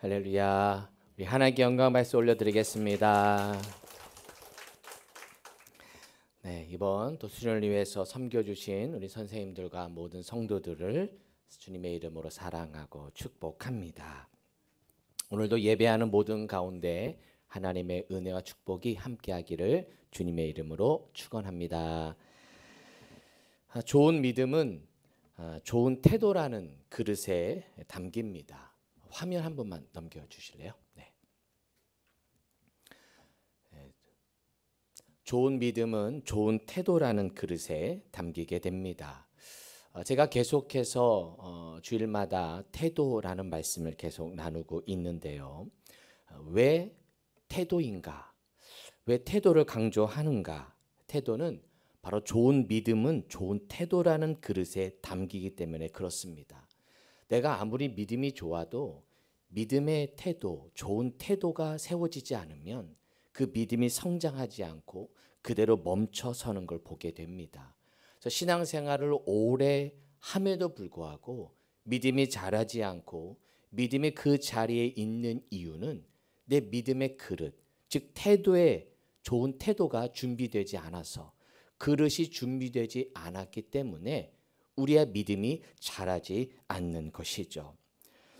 할렐루야. 우리 하나님께 영광 말씀 올려드리겠습니다. 네, 이번 또 수련을 위해서 섬겨주신 우리 선생님들과 모든 성도들을 주님의 이름으로 사랑하고 축복합니다. 오늘도 예배하는 모든 가운데 하나님의 은혜와 축복이 함께하기를 주님의 이름으로 축원합니다. 좋은 믿음은 좋은 태도라는 그릇에 담깁니다. 화면 한 번만 넘겨주실래요? 네. 좋은 믿음은 좋은 태도라는 그릇에 담기게 됩니다. 제가 계속해서 주일마다 태도라는 말씀을 계속 나누고 있는데요. 왜 태도인가? 왜 태도를 강조하는가? 태도는 바로 좋은 믿음은 좋은 태도라는 그릇에 담기기 때문에 그렇습니다. 내가 아무리 믿음이 좋아도 믿음의 태도, 좋은 태도가 세워지지 않으면 그 믿음이 성장하지 않고 그대로 멈춰서는 걸 보게 됩니다. 그래서 신앙생활을 오래 함에도 불구하고 믿음이 자라지 않고 믿음이 그 자리에 있는 이유는 내 믿음의 그릇, 즉 태도에 좋은 태도가 준비되지 않아서 그릇이 준비되지 않았기 때문에 우리의 믿음이 자라지 않는 것이죠.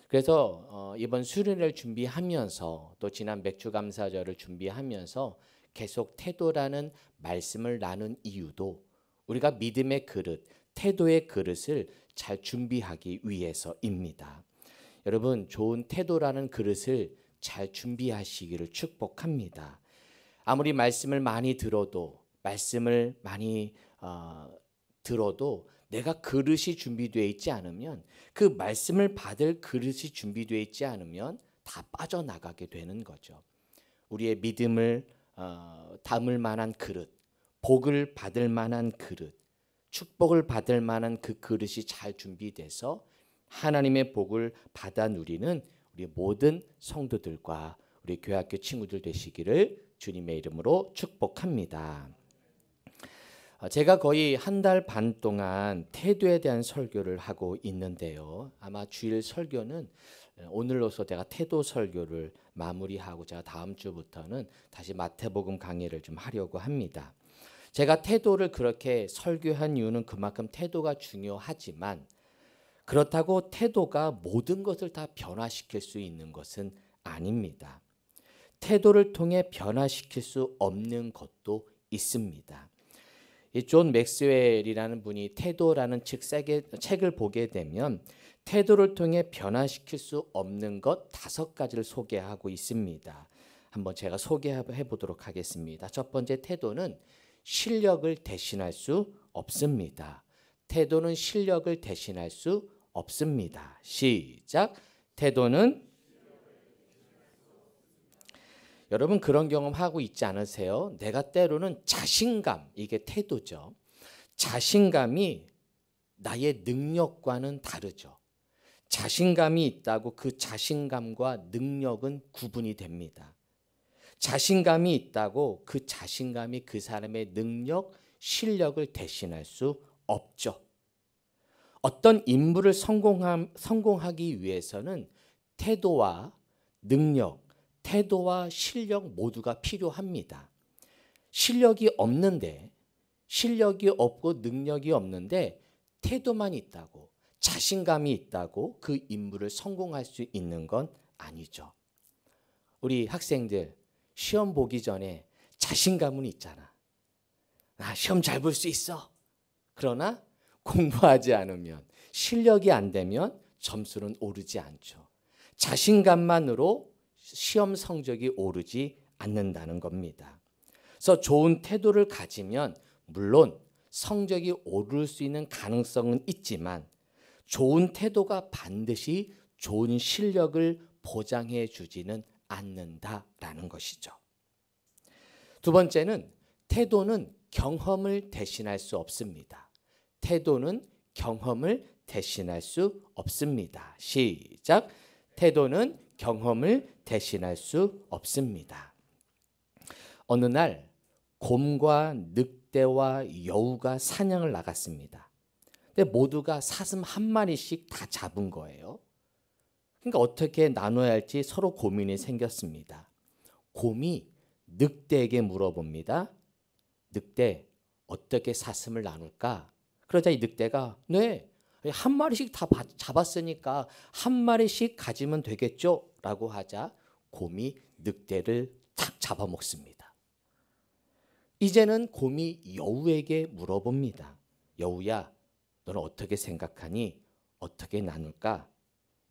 그래서 이번 수련을 준비하면서 또 지난 맥주감사절을 준비하면서 계속 태도라는 말씀을 나눈 이유도 우리가 믿음의 그릇, 태도의 그릇을 잘 준비하기 위해서입니다. 여러분, 좋은 태도라는 그릇을 잘 준비하시기를 축복합니다. 아무리 말씀을 많이 들어도 말씀을 많이 들어도 내가 그릇이 준비되어 있지 않으면 그 말씀을 받을 그릇이 준비되어 있지 않으면 다 빠져나가게 되는 거죠. 우리의 믿음을 담을 만한 그릇, 복을 받을 만한 그릇, 축복을 받을 만한 그 그릇이 잘 준비돼서 하나님의 복을 받아 누리는 우리 모든 성도들과 우리 교회학교 친구들 되시기를 주님의 이름으로 축복합니다. 제가 거의 한 달 반 동안 태도에 대한 설교를 하고 있는데요. 아마 주일 설교는 오늘로서 제가 태도 설교를 마무리하고 제가 다음 주부터는 다시 마태복음 강의를 좀 하려고 합니다. 제가 태도를 그렇게 설교한 이유는 그만큼 태도가 중요하지만 그렇다고 태도가 모든 것을 다 변화시킬 수 있는 것은 아닙니다. 태도를 통해 변화시킬 수 없는 것도 있습니다. 이 존 맥스웰이라는 분이 태도라는 책을 보게 되면 태도를 통해 변화시킬 수 없는 것 5가지를 소개하고 있습니다. 한번 제가 소개해 보도록 하겠습니다. 첫 번째, 태도는 실력을 대신할 수 없습니다. 태도는 실력을 대신할 수 없습니다. 시작. 태도는 여러분 그런 경험 하고 있지 않으세요? 내가 때로는 자신감, 이게 태도죠. 자신감이 나의 능력과는 다르죠. 자신감이 있다고 그 자신감과 능력은 구분이 됩니다. 자신감이 있다고 그 자신감이 그 사람의 능력, 실력을 대신할 수 없죠. 어떤 임무를 성공하기 위해서는 태도와 능력, 태도와 실력 모두가 필요합니다. 실력이 없고 능력이 없는데 태도만 있다고, 자신감이 있다고 그 임무를 성공할 수 있는 건 아니죠. 우리 학생들 시험 보기 전에 자신감은 있잖아. 나 시험 잘 볼 수 있어. 그러나 공부하지 않으면, 실력이 안 되면 점수는 오르지 않죠. 자신감만으로 시험 성적이 오르지 않는다는 겁니다. 그래서 좋은 태도를 가지면 물론 성적이 오를 수 있는 가능성은 있지만 좋은 태도가 반드시 좋은 실력을 보장해 주지는 않는다라는 것이죠. 두 번째는 태도는 경험을 대신할 수 없습니다. 태도는 경험을 대신할 수 없습니다. 시작. 태도는 경험을 대신할 수 없습니다. 어느 날 곰과 늑대와 여우가 사냥을 나갔습니다. 근데 모두가 사슴 한 마리씩 다 잡은 거예요. 그러니까 어떻게 나눠야 할지 서로 고민이 생겼습니다. 곰이 늑대에게 물어봅니다. 늑대, 어떻게 사슴을 나눌까? 그러자 이 늑대가 네, 한 마리씩 다 잡았으니까 한 마리씩 가지면 되겠죠? 라고 하자 곰이 늑대를 탁 잡아먹습니다. 이제는 곰이 여우에게 물어봅니다. 여우야, 너는 어떻게 생각하니? 어떻게 나눌까?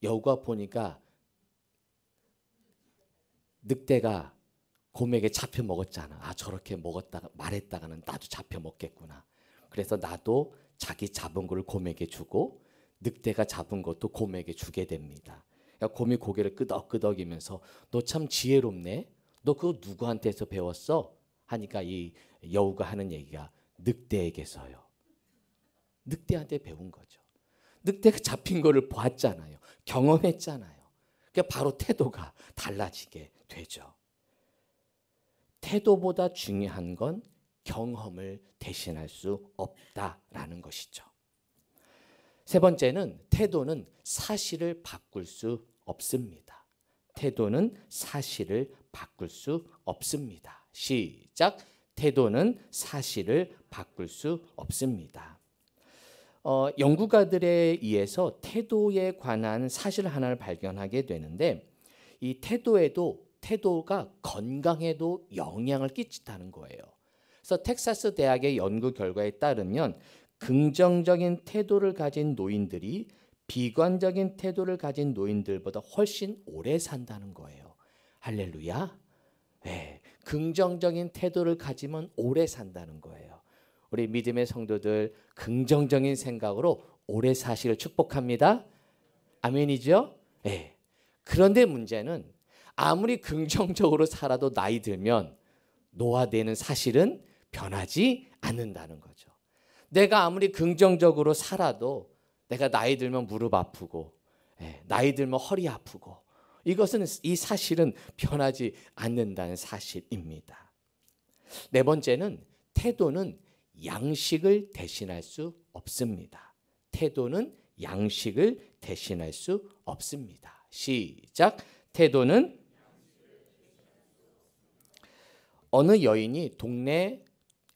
여우가 보니까 늑대가 곰에게 잡혀 먹었잖아. 아, 저렇게 먹었다가 말했다가는 나도 잡혀 먹겠구나. 그래서 나도 자기 잡은 걸 곰에게 주고 늑대가 잡은 것도 곰에게 주게 됩니다. 그러니까 곰이 고개를 끄덕끄덕이면서 너 참 지혜롭네. 너 그거 누구한테서 배웠어? 하니까 이 여우가 하는 얘기가 늑대에게서요. 늑대한테 배운 거죠. 늑대가 잡힌 거를 봤잖아요. 경험했잖아요. 그러니까 바로 태도가 달라지게 되죠. 태도보다 중요한 건 경험을 대신할 수 없다라는 것이죠. 세 번째는 태도는 사실을 바꿀 수 없습니다. 태도는 사실을 바꿀 수 없습니다. 시작. 태도는 사실을 바꿀 수 없습니다. 연구가들에 의해서 태도에 관한 사실 하나를 발견하게 되는데 이 태도가 건강에도 영향을 끼친다는 거예요. 그래서 텍사스 대학의 연구 결과에 따르면 긍정적인 태도를 가진 노인들이 비관적인 태도를 가진 노인들보다 훨씬 오래 산다는 거예요. 할렐루야. 네, 긍정적인 태도를 가지면 오래 산다는 거예요. 우리 믿음의 성도들 긍정적인 생각으로 오래 사시를 축복합니다. 아멘이죠? 네. 그런데 문제는 아무리 긍정적으로 살아도 나이 들면 노화되는 사실은 변하지 않는다는 거죠. 내가 아무리 긍정적으로 살아도 내가 나이 들면 무릎 아프고 나이 들면 허리 아프고 이 사실은 변하지 않는다는 사실입니다. 네 번째는 태도는 양식을 대신할 수 없습니다. 태도는 양식을 대신할 수 없습니다. 시작. 태도는 어느 여인이 동네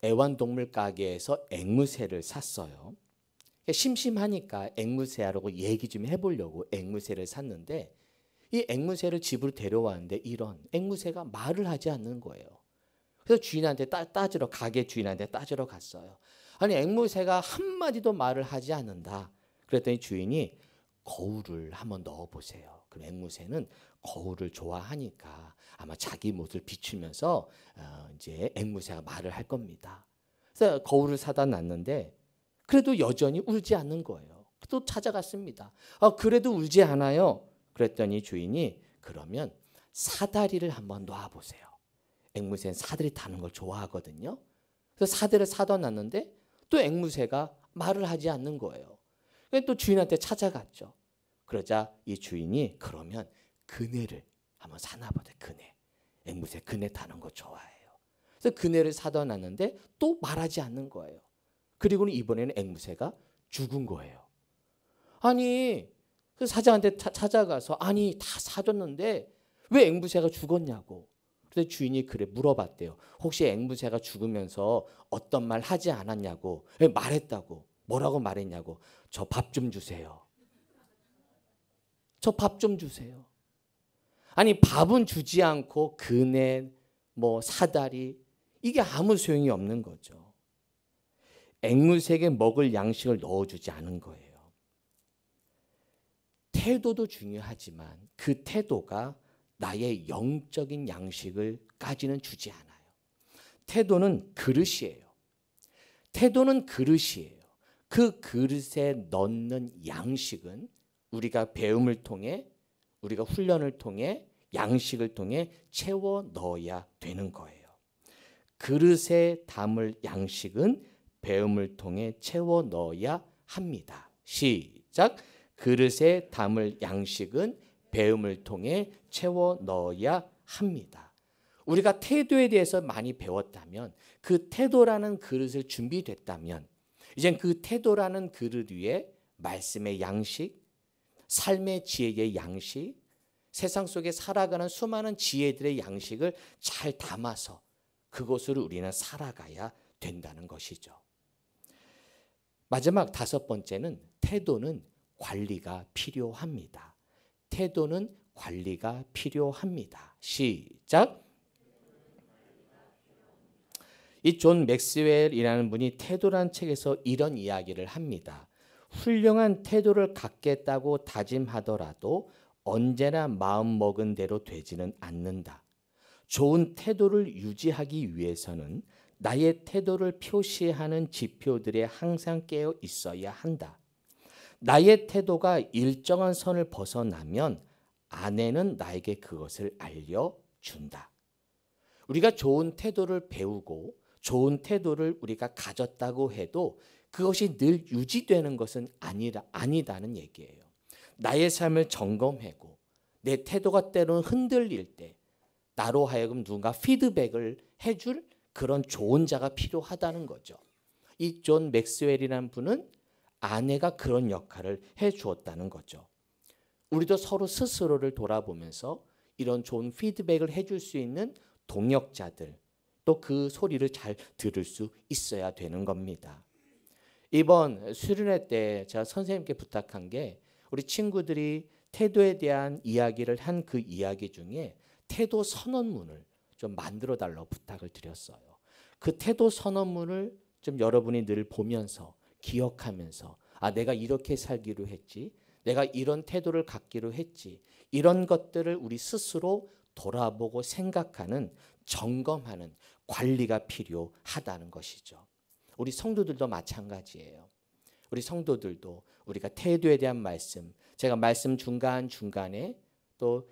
애완동물 가게에서 앵무새를 샀어요. 심심하니까 앵무새하고 얘기 좀 해보려고 앵무새를 샀는데 이 앵무새를 집으로 데려왔는데 이런 앵무새가 말을 하지 않는 거예요. 그래서 주인한테 가게 주인한테 따지러 갔어요. 아니 앵무새가 한마디도 말을 하지 않는다. 그랬더니 주인이 거울을 한번 넣어보세요. 그럼 앵무새는 거울을 좋아하니까 아마 자기 모습을 비추면서 이제 앵무새가 말을 할 겁니다. 그래서 거울을 사다 놨는데 그래도 여전히 울지 않는 거예요. 또 찾아갔습니다. 그래도 울지 않아요. 그랬더니 주인이 그러면 사다리를 한번 놔보세요. 앵무새는 사다리 타는 걸 좋아하거든요. 그래서 사다리를 사다 놨는데 또 앵무새가 말을 하지 않는 거예요. 그래서 또 주인한테 찾아갔죠. 그러자 이 주인이 그러면 그네를 한번 사나 보자. 그네. 앵무새 그네 타는 거 좋아해요. 그래서 그네를 사다 놨는데 또 말하지 않는 거예요. 그리고는 이번에는 앵무새가 죽은 거예요. 아니 그 사장한테 찾아가서 아니 다 사줬는데 왜 앵무새가 죽었냐고. 그래서 주인이 그래 물어봤대요. 혹시 앵무새가 죽으면서 어떤 말 하지 않았냐고. 말했다고. 뭐라고 말했냐고. 저 밥 좀 주세요. 저 밥 좀 주세요. 아니 밥은 주지 않고 그네 사다리 이게 아무 소용이 없는 거죠. 앵무새에게 먹을 양식을 넣어주지 않은 거예요. 태도도 중요하지만 그 태도가 나의 영적인 양식을까지는 주지 않아요. 태도는 그릇이에요. 태도는 그릇이에요. 그 그릇에 넣는 양식은 우리가 배움을 통해 우리가 훈련을 통해 양식을 통해 채워 넣어야 되는 거예요. 그릇에 담을 양식은 배움을 통해 채워 넣어야 합니다. 시작. 그릇에 담을 양식은 배움을 통해 채워 넣어야 합니다. 우리가 태도에 대해서 많이 배웠다면 그 태도라는 그릇을 준비됐다면 이젠 그 태도라는 그릇 위에 말씀의 양식, 삶의 지혜의 양식, 세상 속에 살아가는 수많은 지혜들의 양식을 잘 담아서 그것으로 우리는 살아가야 된다는 것이죠. 마지막 다섯 번째는 태도는 관리가 필요합니다. 태도는 관리가 필요합니다. 시작. 이 존 맥스웰이라는 분이 태도란 책에서 이런 이야기를 합니다. 훌륭한 태도를 갖겠다고 다짐하더라도 언제나 마음먹은 대로 되지는 않는다. 좋은 태도를 유지하기 위해서는 나의 태도를 표시하는 지표들에 항상 깨어 있어야 한다. 나의 태도가 일정한 선을 벗어나면 아내는 나에게 그것을 알려준다. 우리가 좋은 태도를 배우고 좋은 태도를 우리가 가졌다고 해도 그것이 늘 유지되는 것은 아니다는 얘기예요. 나의 삶을 점검하고 내 태도가 때로는 흔들릴 때 나로 하여금 누군가 피드백을 해줄 그런 좋은 자가 필요하다는 거죠. 이 존 맥스웰이라는 분은 아내가 그런 역할을 해주었다는 거죠. 우리도 서로 스스로를 돌아보면서 이런 좋은 피드백을 해줄 수 있는 동역자들, 또 그 소리를 잘 들을 수 있어야 되는 겁니다. 이번 수련회 때 제가 선생님께 부탁한 게 우리 친구들이 태도에 대한 이야기를 한 그 이야기 중에 태도 선언문을 좀 만들어 달라고 부탁을 드렸어요. 그 태도 선언문을 좀 여러분이 늘 보면서 기억하면서 내가 이렇게 살기로 했지, 내가 이런 태도를 갖기로 했지, 이런 것들을 우리 스스로 돌아보고 생각하는, 점검하는 관리가 필요하다는 것이죠. 우리 성도들도 마찬가지예요. 우리 성도들도 우리가 태도에 대한 말씀, 제가 말씀 중간중간에 또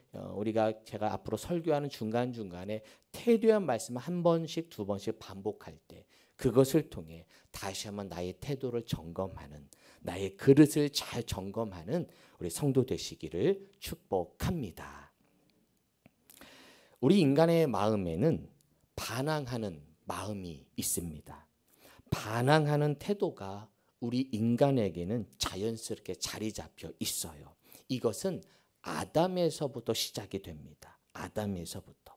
제가 앞으로 설교하는 중간중간에 태도에 대한 말씀을 한 번씩 두 번씩 반복할 때 그것을 통해 다시 한번 나의 태도를 점검하는, 나의 그릇을 잘 점검하는 우리 성도 되시기를 축복합니다. 우리 인간의 마음에는 반항하는 마음이 있습니다. 반항하는 태도가 우리 인간에게는 자연스럽게 자리 잡혀 있어요. 이것은 아담에서부터 시작이 됩니다. 아담에서부터.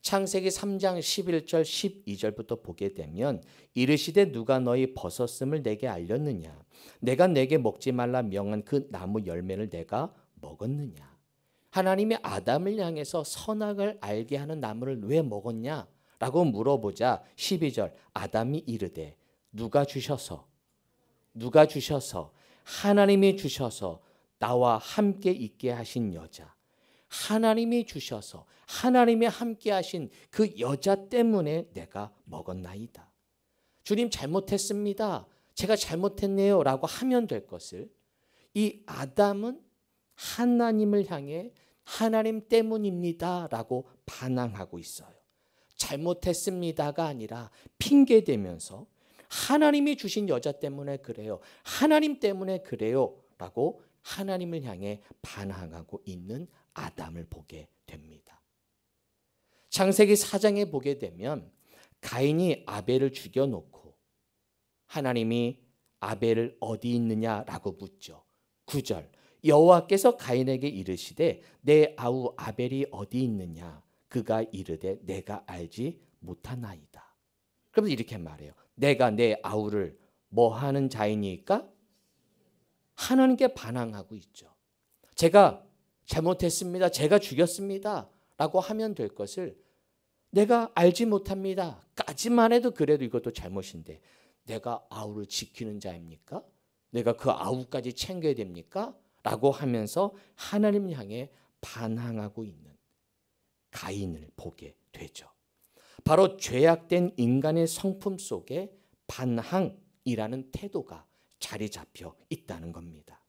창세기 3장 11절 12절부터 보게 되면 이르시되 누가 너희 벗었음을 내게 알렸느냐, 내가 내게 먹지 말라 명한 그 나무 열매를 내가 먹었느냐. 하나님이 아담을 향해서 선악을 알게 하는 나무를 왜 먹었냐 라고 물어보자 12절 아담이 이르되 누가 주셔서 하나님이 주셔서 나와 함께 있게 하신 여자, 하나님이 주셔서 하나님이 함께 하신 그 여자 때문에 내가 먹었나이다. 주님 잘못했습니다, 제가 잘못했네요 라고 하면 될 것을 이 아담은 하나님을 향해 하나님 때문입니다 라고 반항하고 있어요. 잘못했습니다가 아니라 핑계대면서 하나님이 주신 여자 때문에 그래요, 하나님 때문에 그래요 라고 하나님을 향해 반항하고 있는 아담을 보게 됩니다. 창세기 4장에 보게 되면 가인이 아벨을 죽여놓고 하나님이 아벨을 어디 있느냐라고 묻죠. 9절 여호와께서 가인에게 이르시되 내 아우 아벨이 어디 있느냐, 그가 이르되 내가 알지 못하나이다. 그러면서 이렇게 말해요. 내가 내 아우를 뭐 하는 자이니까? 하나님께 반항하고 있죠. 제가 잘못했습니다, 제가 죽였습니다 라고 하면 될 것을 내가 알지 못합니다 까지만 해도 그래도 이것도 잘못인데 내가 아우를 지키는 자입니까? 내가 그 아우까지 챙겨야 됩니까? 라고 하면서 하나님을 향해 반항하고 있는 가인을 보게 되죠. 바로 죄악된 인간의 성품 속에 반항이라는 태도가 자리 잡혀 있다는 겁니다.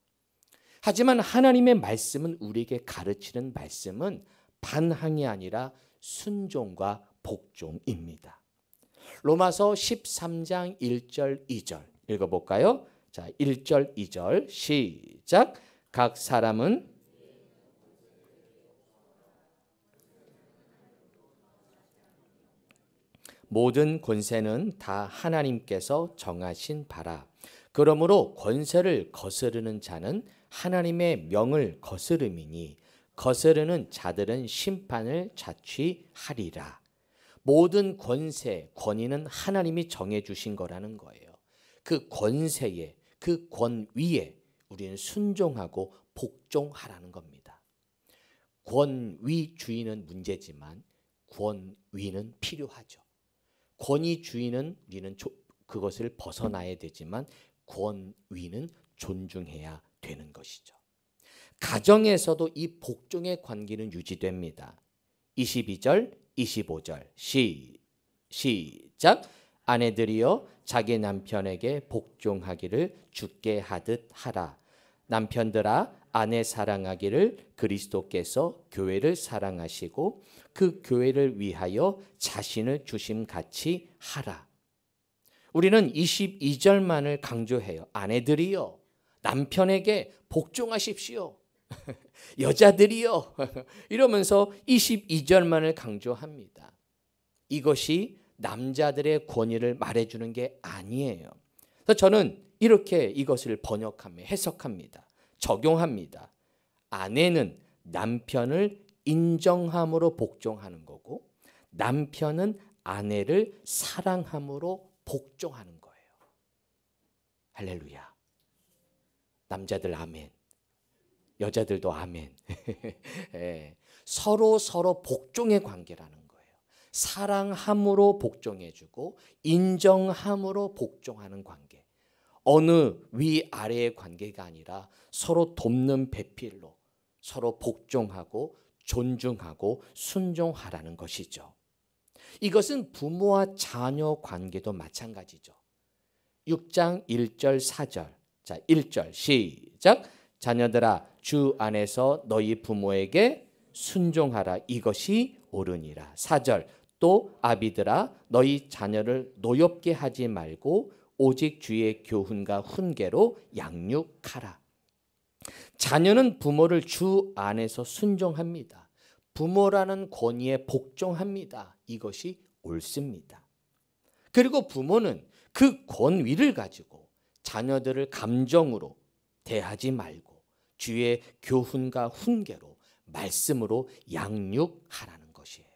하지만 하나님의 말씀은, 우리에게 가르치는 말씀은 반항이 아니라 순종과 복종입니다. 로마서 13장 1절 2절 읽어볼까요? 자, 1절 2절 시작. 각 사람은 모든 권세는 다 하나님께서 정하신 바라. 그러므로 권세를 거스르는 자는 하나님의 명을 거스름이니 거스르는 자들은 심판을 자취하리라. 모든 권세, 권위는 하나님이 정해주신 거라는 거예요. 그 권세에, 그 권위에 우리는 순종하고 복종하라는 겁니다. 권위주의는 문제지만 권위는 필요하죠. 권위주의는 우리는 그것을 벗어나야 되지만 권위는 존중해야 되는 것이죠. 가정에서도 이 복종의 관계는 유지됩니다. 22절, 25절 시작. 아내들이여 자기 남편에게 복종하기를 주께 하듯 하라. 남편들아 아내 사랑하기를 그리스도께서 교회를 사랑하시고 그 교회를 위하여 자신을 주심같이 하라. 우리는 22절만을 강조해요. 아내들이여 남편에게 복종하십시오. 여자들이여 이러면서 22절만을 강조합니다. 이것이 남자들의 권위를 말해주는 게 아니에요. 그래서 저는 이렇게 이것을 번역합니다. 해석합니다. 적용합니다. 아내는 남편을 인정함으로 복종하는 거고 남편은 아내를 사랑함으로 복종하는 거예요. 할렐루야. 남자들 아멘. 여자들도 아멘. 예. 서로 복종의 관계라는 거예요. 사랑함으로 복종해주고 인정함으로 복종하는 관계. 어느 위아래의 관계가 아니라 서로 돕는 배필로 서로 복종하고 존중하고 순종하라는 것이죠. 이것은 부모와 자녀 관계도 마찬가지죠. 6장 1절 4절. 자, 1절 시작. 자녀들아 주 안에서 너희 부모에게 순종하라. 이것이 옳으니라. 4절 또 아비들아 너희 자녀를 노엽게 하지 말고 오직 주의 교훈과 훈계로 양육하라. 자녀는 부모를 주 안에서 순종합니다. 부모라는 권위에 복종합니다. 이것이 옳습니다. 그리고 부모는 그 권위를 가지고 자녀들을 감정으로 대하지 말고 주의 교훈과 훈계로 말씀으로 양육하라는 것이에요.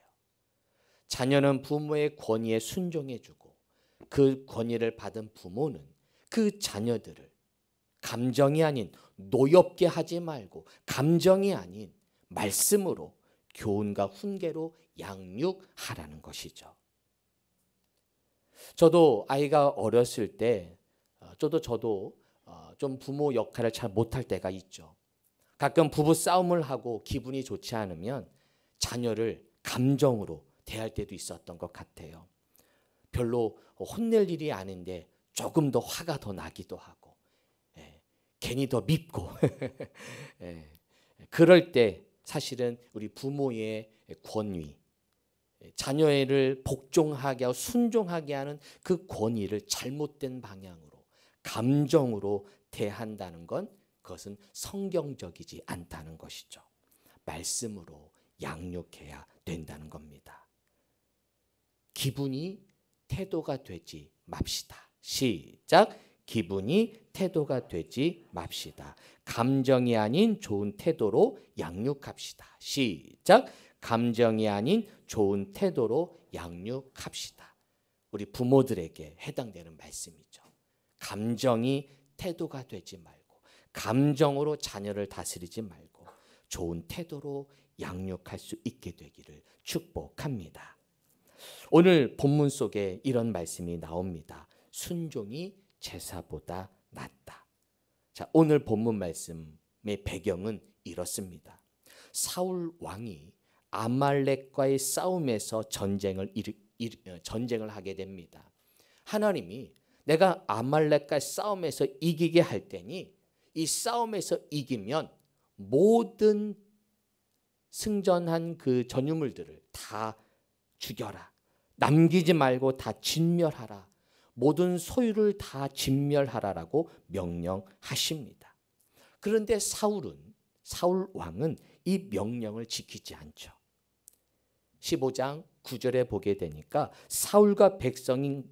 자녀는 부모의 권위에 순종해주고 그 권위를 받은 부모는 그 자녀들을 감정이 아닌 노엽게 하지 말고 감정이 아닌 말씀으로 교훈과 훈계로 양육하라는 것이죠. 저도 아이가 어렸을 때 저도 좀 부모 역할을 잘 못할 때가 있죠. 가끔 부부 싸움을 하고 기분이 좋지 않으면 자녀를 감정으로 대할 때도 있었던 것 같아요. 별로 혼낼 일이 아닌데 조금 더 화가 더 나기도 하고 괜히 더 밉고 그럴 때 사실은 우리 부모의 권위, 자녀를 복종하게 하고 순종하게 하는 그 권위를 잘못된 방향으로 감정으로 대한다는 건 그것은 성경적이지 않다는 것이죠. 말씀으로 양육해야 된다는 겁니다. 기분이 태도가 되지 맙시다. 시작. 기분이 태도가 되지 맙시다. 감정이 아닌 좋은 태도로 양육합시다. 시작. 감정이 아닌 좋은 태도로 양육합시다. 우리 부모들에게 해당되는 말씀이죠. 감정이 태도가 되지 말고 감정으로 자녀를 다스리지 말고 좋은 태도로 양육할 수 있게 되기를 축복합니다. 오늘 본문 속에 이런 말씀이 나옵니다. 순종이 제사보다 낫다. 자, 오늘 본문 말씀의 배경은 이렇습니다. 사울 왕이 아말렉과의 싸움에서 전쟁을 하게 됩니다. 하나님이 내가 아말렉과 싸움에서 이기게 할 테니 이 싸움에서 이기면 모든 승전한 그 전유물들을 다 죽여라. 남기지 말고 다 진멸하라. 모든 소유를 다 진멸하라라고 명령하십니다. 그런데 사울 왕은 이 명령을 지키지 않죠. 15장 9절에 보게 되니까 사울과 백성이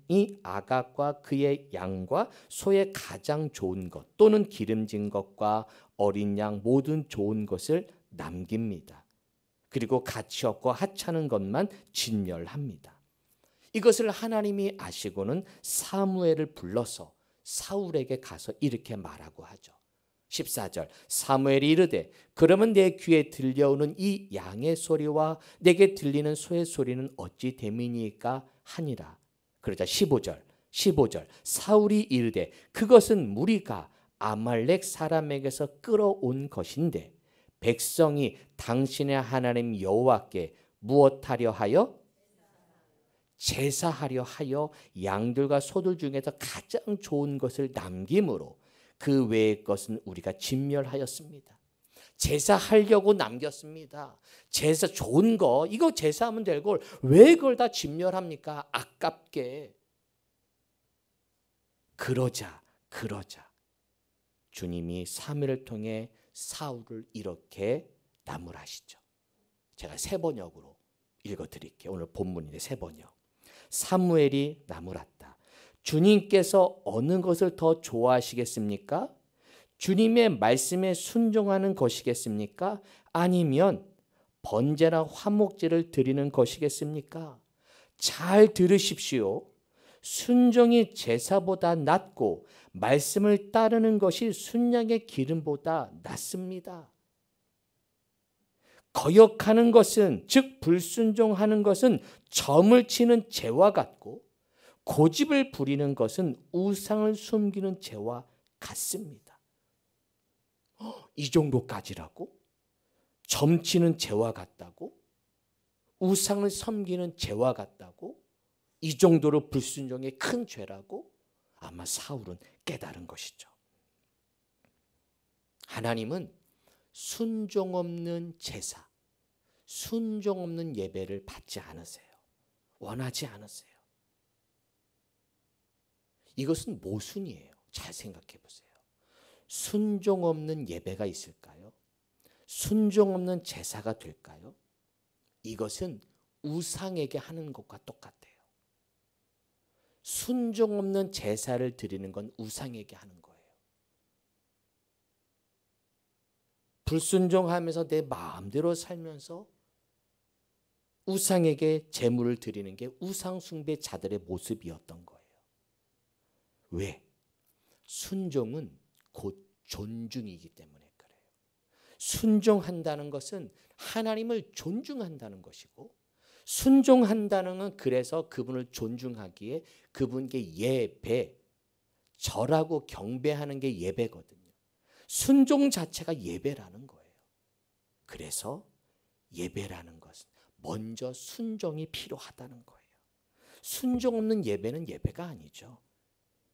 아각과 그의 양과 소의 가장 좋은 것 또는 기름진 것과 어린 양 모든 좋은 것을 남깁니다. 그리고 가치 없고 하찮은 것만 진멸합니다. 이것을 하나님이 아시고는 사무엘을 불러서 사울에게 가서 이렇게 말하고 하죠. 14절 사무엘이 이르되 그러면 내 귀에 들려오는 이 양의 소리와 내게 들리는 소의 소리는 어찌 됨이니까 하니라. 그러자 15절 사울이 이르되 그것은 무리가 아말렉 사람에게서 끌어온 것인데 백성이 당신의 하나님 여호와께 무엇하려 하여? 제사하려 하여 양들과 소들 중에서 가장 좋은 것을 남김으로 그 외의 것은 우리가 진멸하였습니다. 제사하려고 남겼습니다. 제사 좋은 거 이거 제사하면 될 걸 왜 그걸 다 진멸합니까? 아깝게. 그러자 주님이 사무엘을 통해 사울을 이렇게 나무라시죠. 제가 세 번역으로 읽어드릴게요. 오늘 본문인데 세 번역. 사무엘이 나무랐다. 주님께서 어느 것을 더 좋아하시겠습니까? 주님의 말씀에 순종하는 것이겠습니까? 아니면 번제나 화목제를 드리는 것이겠습니까? 잘 들으십시오. 순종이 제사보다 낫고 말씀을 따르는 것이 순양의 기름보다 낫습니다. 거역하는 것은 즉 불순종하는 것은 점을 치는 죄와 같고 고집을 부리는 것은 우상을 숨기는 죄와 같습니다. 이 정도까지라고? 점치는 죄와 같다고? 우상을 섬기는 죄와 같다고? 이 정도로 불순종의 큰 죄라고? 아마 사울은 깨달은 것이죠. 하나님은 순종 없는 제사, 순종 없는 예배를 받지 않으세요. 원하지 않으세요. 이것은 모순이에요. 잘 생각해 보세요. 순종 없는 예배가 있을까요? 순종 없는 제사가 될까요? 이것은 우상에게 하는 것과 똑같아요. 순종 없는 제사를 드리는 건 우상에게 하는 거예요. 불순종하면서 내 마음대로 살면서 우상에게 제물을 드리는 게 우상 숭배자들의 모습이었던 거예요. 왜? 순종은 곧 존중이기 때문에 그래요. 순종한다는 것은 하나님을 존중한다는 것이고 순종한다는 건 그래서 그분을 존중하기에 그분께 예배, 절하고 경배하는 게 예배거든요. 순종 자체가 예배라는 거예요. 그래서 예배라는 것은 먼저 순종이 필요하다는 거예요. 순종 없는 예배는 예배가 아니죠.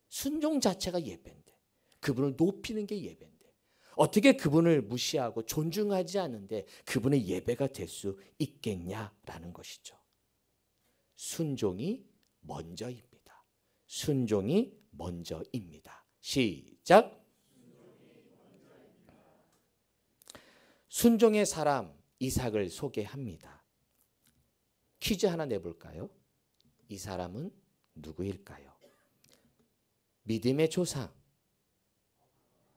순종 자체가 예배인데 그분을 높이는 게 예배인데 어떻게 그분을 무시하고 존중하지 않는데 그분의 예배가 될 수 있겠냐라는 것이죠. 순종이 먼저입니다. 순종이 먼저입니다. 시작. 순종의 사람 이삭을 소개합니다. 퀴즈 하나 내볼까요? 이 사람은 누구일까요? 믿음의 조상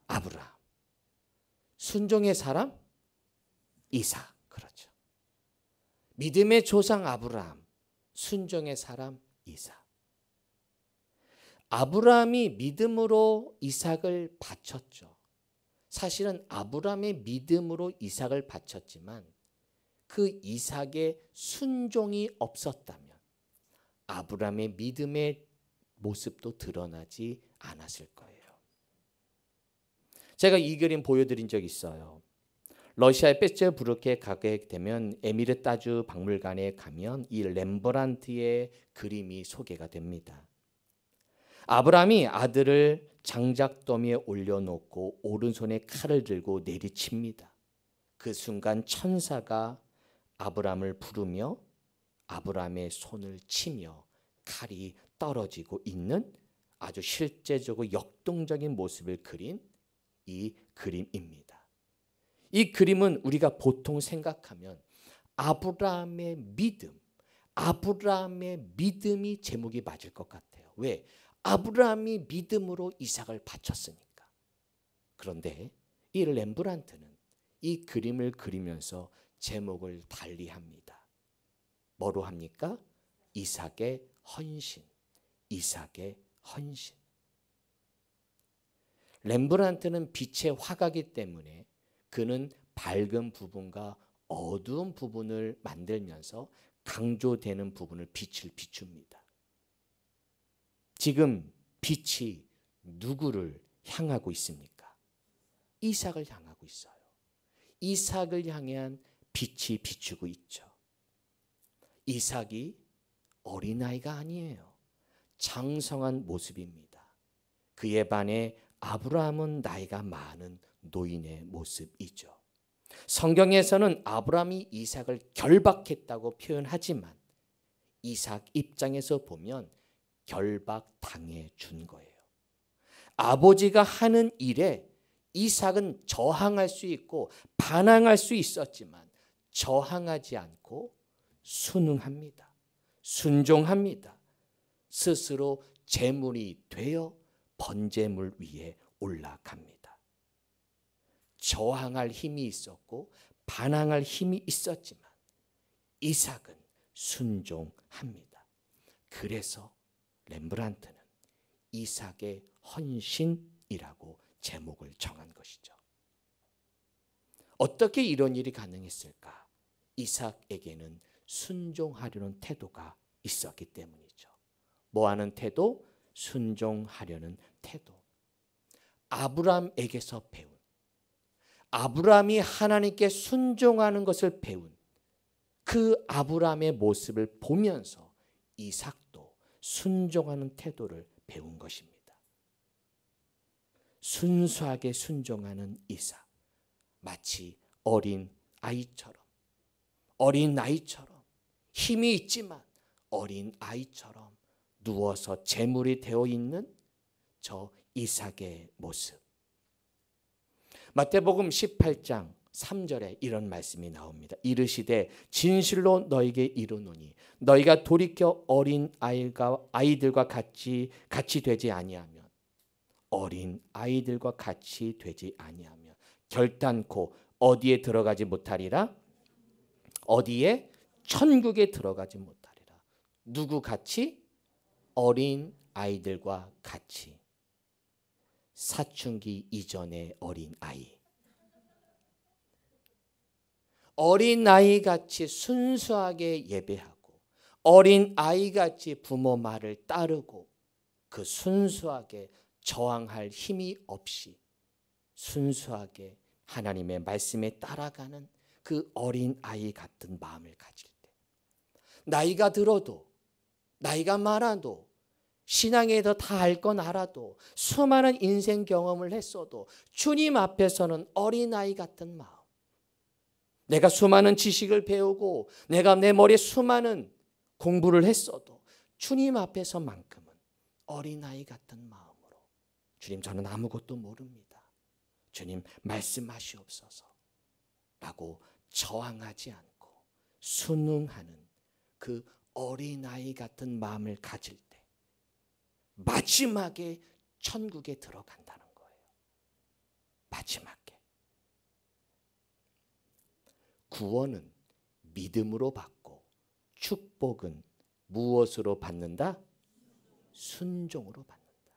아브라함. 순종의 사람 이삭. 그렇죠. 믿음의 조상 아브라함, 순종의 사람 이삭. 아브라함이 믿음으로 이삭을 바쳤죠. 사실은 아브라함의 믿음으로 이삭을 바쳤지만 그 이삭의 순종이 없었다면 아브라함의 믿음의 모습도 드러나지 않았을 거예요. 제가 이 그림 보여드린 적 있어요. 러시아의 페테르부르크에 가게 되면 에미르타주 박물관에 가면 이 렘브란트의 그림이 소개가 됩니다. 아브라함이 아들을 장작더미에 올려놓고 오른손에 칼을 들고 내리칩니다. 그 순간 천사가 아브라함을 부르며 아브라함의 손을 치며 칼이 떨어지고 있는 아주 실제적으로 역동적인 모습을 그린 이 그림입니다. 이 그림은 우리가 보통 생각하면 아브라함의 믿음, 아브라함의 믿음이 제목이 맞을 것 같아요. 왜? 아브라함이 믿음으로 이삭을 바쳤으니까. 그런데 이 렘브란트는 이 그림을 그리면서 제목을 달리합니다. 뭐로 합니까? 이삭의 헌신, 이삭의 헌신. 렘브란트는 빛의 화가이기 때문에 그는 밝은 부분과 어두운 부분을 만들면서 강조되는 부분을 빛을 비춥니다. 지금 빛이 누구를 향하고 있습니까? 이삭을 향하고 있어요. 이삭을 향한 빛이 비추고 있죠. 이삭이 어린아이가 아니에요. 장성한 모습입니다. 그에 반해 아브라함은 나이가 많은 노인의 모습이죠. 성경에서는 아브라함이 이삭을 결박했다고 표현하지만 이삭 입장에서 보면 결박당해 준 거예요. 아버지가 하는 일에 이삭은 저항할 수 있고 반항할 수 있었지만 저항하지 않고 순응합니다. 순종합니다. 스스로 제물이 되어 번제물 위에 올라갑니다. 저항할 힘이 있었고 반항할 힘이 있었지만 이삭은 순종합니다. 그래서 렘브란트는 이삭의 헌신이라고 제목을 정한 것이죠. 어떻게 이런 일이 가능했을까? 이삭에게는 순종하려는 태도가 있었기 때문이죠. 뭐하는 태도? 순종하려는 태도. 아브라함에게서 배운, 아브라함이 하나님께 순종하는 것을 배운 그 아브라함의 모습을 보면서 이삭도 순종하는 태도를 배운 것입니다. 순수하게 순종하는 이삭, 마치 어린 아이처럼, 어린 아이처럼 힘이 있지만 어린 아이처럼 누워서 제물이 되어 있는 저 이삭의 모습. 마태복음 18장 3절에 이런 말씀이 나옵니다. 이르시되 진실로 너에게 이르노니 너희가 돌이켜 어린 아이들과 같이 되지 아니하면, 어린 아이들과 같이 되지 아니하면 결단코 어디에 들어가지 못하리라? 어디에? 천국에 들어가지 못하리라. 누구 같이? 어린 아이들과 같이. 사춘기 이전의 어린 아이. 어린 아이같이 순수하게 예배하고 어린 아이같이 부모 말을 따르고 그 순수하게 저항할 힘이 없이 순수하게 하나님의 말씀에 따라가는 그 어린 아이 같은 마음을 가질 때, 나이가 들어도 나이가 많아도 신앙에 더 다 알 건 알아도 수많은 인생 경험을 했어도 주님 앞에서는 어린아이 같은 마음, 내가 수많은 지식을 배우고 내가 내 머리에 수많은 공부를 했어도 주님 앞에서만큼은 어린아이 같은 마음으로, 주님 저는 아무것도 모릅니다, 주님 말씀하시옵소서 라고 저항하지 않고 순응하는 그 어린아이 같은 마음을 가질 때 마지막에 천국에 들어간다는 거예요. 마지막에. 구원은 믿음으로 받고 축복은 무엇으로 받는다? 순종으로 받는다.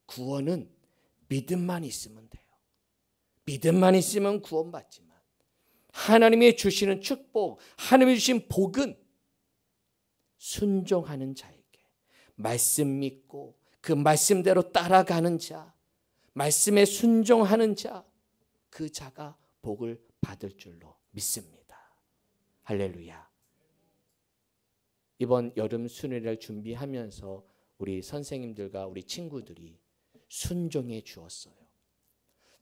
구원은 믿음만 있으면 돼요. 믿음만 있으면 구원받지만 하나님이 주시는 축복, 하나님이 주신 복은 순종하는 자에게, 말씀 믿고 그 말씀대로 따라가는 자, 말씀에 순종하는 자, 그 자가 복을 받을 줄로 믿습니다. 할렐루야. 이번 여름 수련회를 준비하면서 우리 선생님들과 우리 친구들이 순종해 주었어요.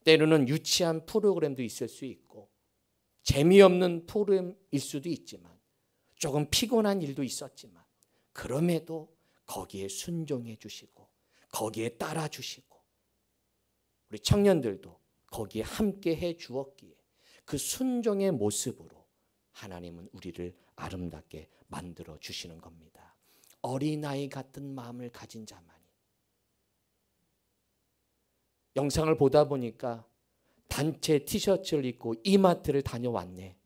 때로는 유치한 프로그램도 있을 수 있고 재미없는 프로그램일 수도 있지만 조금 피곤한 일도 있었지만 그럼에도 거기에 순종해 주시고 거기에 따라 주시고 우리 청년들도 거기에 함께 해 주었기에 그 순종의 모습으로 하나님은 우리를 아름답게 만들어 주시는 겁니다. 어린아이 같은 마음을 가진 자만이. 영상을 보다 보니까 단체 티셔츠를 입고 이마트를 다녀왔네.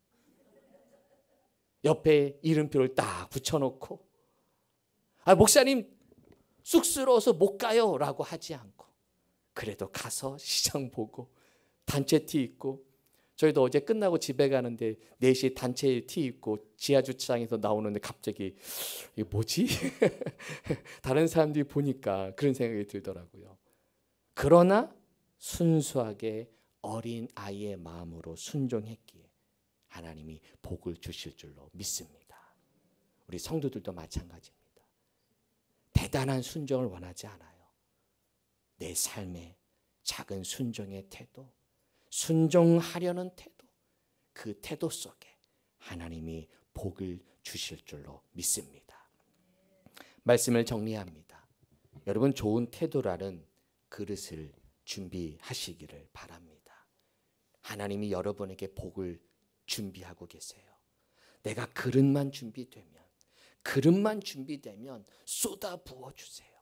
옆에 이름표를 딱 붙여놓고, 목사님 쑥스러워서 못 가요 라고 하지 않고, 그래도 가서 시장 보고 단체 티 입고, 저희도 어제 끝나고 집에 가는데 4시에 단체 티 입고 지하주차장에서 나오는데 갑자기 이게 뭐지? 다른 사람들이 보니까 그런 생각이 들더라고요. 그러나 순수하게 어린 아이의 마음으로 순종했기에 하나님이 복을 주실 줄로 믿습니다. 우리 성도들도 마찬가지입니다. 대단한 순종을 원하지 않아요. 내 삶의 작은 순종의 태도, 순종하려는 태도, 그 태도 속에 하나님이 복을 주실 줄로 믿습니다. 말씀을 정리합니다. 여러분, 좋은 태도라는 그릇을 준비하시기를 바랍니다. 하나님이 여러분에게 복을 준비하고 계세요. 내가 그릇만 준비되면 쏟아 부어주세요.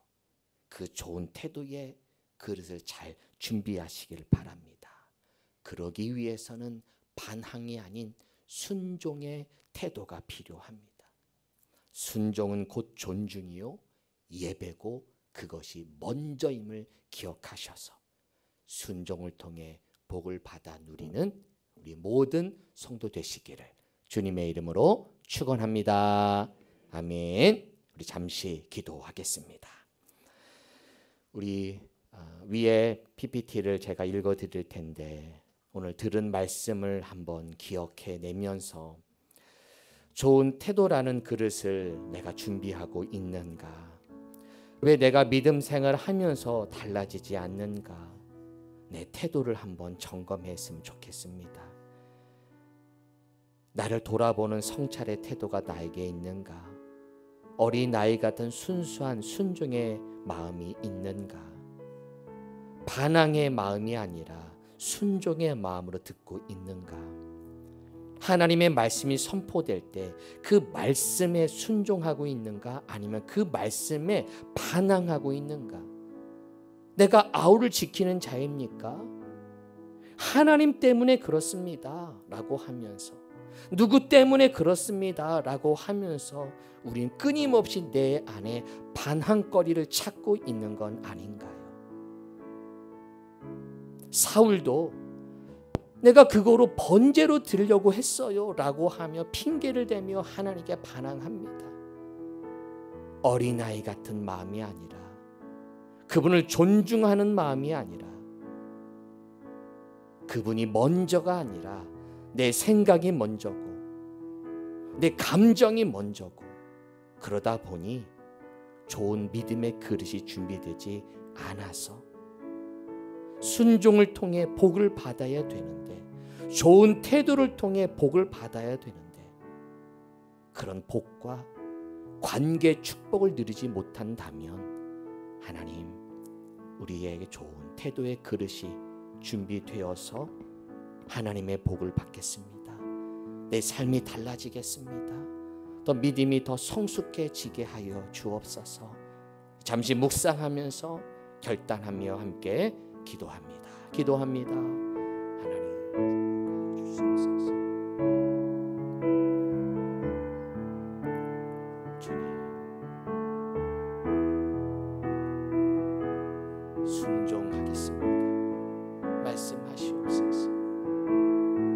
그 좋은 태도의 그릇을 잘 준비하시길 바랍니다. 그러기 위해서는 반항이 아닌 순종의 태도가 필요합니다. 순종은 곧 존중이요 예배고 그것이 먼저임을 기억하셔서 순종을 통해 복을 받아 누리는 우리 모든 성도 되시기를 주님의 이름으로 축원합니다. 아멘. 우리 잠시 기도하겠습니다. 우리 위에 PPT를 제가 읽어 드릴 텐데 오늘 들은 말씀을 한번 기억해 내면서 좋은 태도라는 그릇을 내가 준비하고 있는가? 왜 내가 믿음 생활하면서 달라지지 않는가? 내 태도를 한번 점검했으면 좋겠습니다. 나를 돌아보는 성찰의 태도가 나에게 있는가? 어린아이 같은 순수한 순종의 마음이 있는가? 반항의 마음이 아니라 순종의 마음으로 듣고 있는가? 하나님의 말씀이 선포될 때 그 말씀에 순종하고 있는가? 아니면 그 말씀에 반항하고 있는가? 내가 아우를 지키는 자입니까? 하나님 때문에 그렇습니다 라고 하면서, 누구 때문에 그렇습니다 라고 하면서 우린 끊임없이 내 안에 반항거리를 찾고 있는 건 아닌가요? 사울도 내가 그거로 번제로 드리려고 했어요 라고 하며 핑계를 대며 하나님께 반항합니다. 어린아이 같은 마음이 아니라, 그분을 존중하는 마음이 아니라, 그분이 먼저가 아니라 내 생각이 먼저고 내 감정이 먼저고, 그러다 보니 좋은 믿음의 그릇이 준비되지 않아서 순종을 통해 복을 받아야 되는데, 좋은 태도를 통해 복을 받아야 되는데, 그런 복과 관계 축복을 누리지 못한다면 하나님, 우리에게 좋은 태도의 그릇이 준비되어서 하나님의 복을 받겠습니다. 내 삶이 달라지겠습니다. 더 믿음이 더 성숙해지게 하여 주옵소서. 잠시 묵상하면서 결단하며 함께 기도합니다. 하나님 주시옵소서. 주님, 순종하겠습니다. 말씀하시옵소서.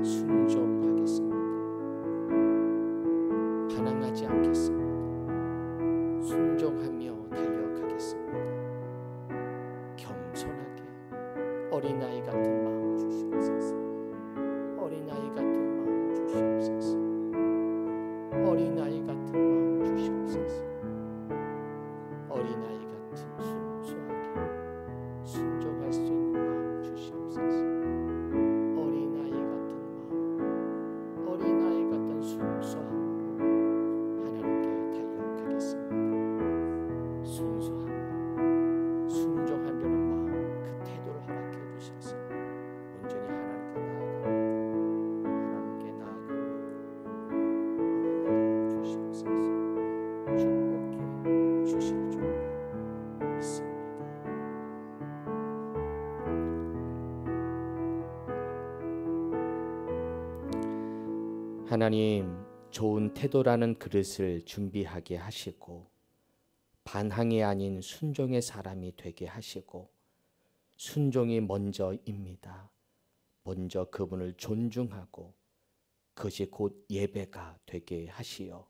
순종하겠습니다. 반항하지 않겠습니다. 순종하며 달려가겠습니다. 겸손하게 어린아이 같은 마음 주시옵소서. 하나님, 좋은 태도라는 그릇을 준비하게 하시고 반항이 아닌 순종의 사람이 되게 하시고, 순종이 먼저입니다. 먼저 그분을 존중하고 그것이 곧 예배가 되게 하시어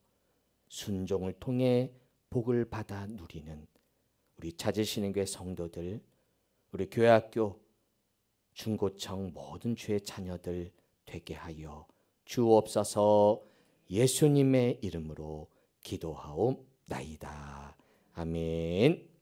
순종을 통해 복을 받아 누리는 우리 찾으시는 교회 성도들, 우리 교회학교, 중고청 모든 주의 자녀들 되게 하여 주옵소서. 예수님의 이름으로 기도하옵나이다. 아멘.